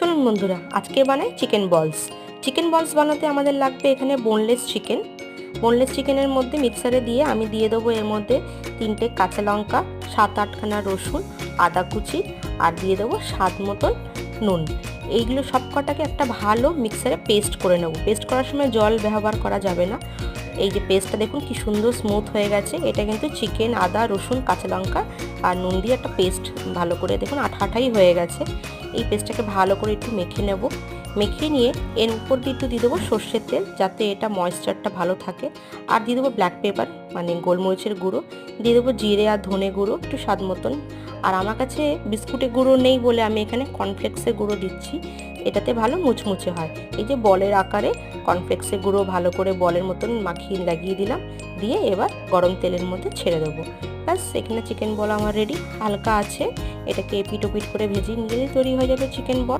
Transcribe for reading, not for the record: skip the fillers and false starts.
চলুন বন্ধুরা, আজকে বানাই চিকেন বলস বানাতে আমাদের লাগবে এখানে বোনলেস চিকেনের মধ্যে মিক্সারে দিয়ে আমি দিয়ে দেবো এর মধ্যে 3টে কাঁচা লঙ্কা, 7-8খানা রসুন, আদা কুচি আর দিয়ে দেবো স্বাদ মতন নুন। এইগুলো সব কটাকে একটা ভালো মিক্সারে পেস্ট করে নেব। পেস্ট করার সময় জল ব্যবহার করা যাবে না। এই যে পেস্টটা দেখুন কি সুন্দর স্মুথ হয়ে গেছে। এটা কিন্তু চিকেন, আদা, রসুন, কাঁচা লঙ্কা আর নুন দিয়ে একটা পেস্ট ভালো করে দেখুন আঠাই হয়ে গেছে। এই পেস্টটাকে ভালো করে একটু মেখে নেব। মেখে নিয়ে এর উপর দিয়ে একটু দিয়ে দেবো সর্ষের তেল, যাতে এটা ময়েশ্চারটা ভালো থাকে। আর দিয়ে দেবো ব্ল্যাক পেপার মানে গোলমরিচের গুঁড়ো, দিয়ে দেবো জিরে আর ধনে গুঁড়ো একটু স্বাদ মতন। আর আমার কাছে বিস্কুটের গুঁড়ো নেই বলে আমি এখানে কর্নফ্লেক্সের গুঁড়ো দিচ্ছি, এটাতে ভালো মুচমুচে হয়। এই যে বলের আকারে কর্নফ্লেক্সের গুঁড়ো ভালো করে বলের মতন মাখিয়ে লাগিয়ে দিলাম, দিয়ে এবার গরম তেলের মধ্যে ছেড়ে দেবো। ব্যাস, এখানে চিকেন বল আমার রেডি। হালকা আছে, এটাকে এপিট ওপিট করে ভেজে নিলেই তৈরি হয়ে যাবে চিকেন বল।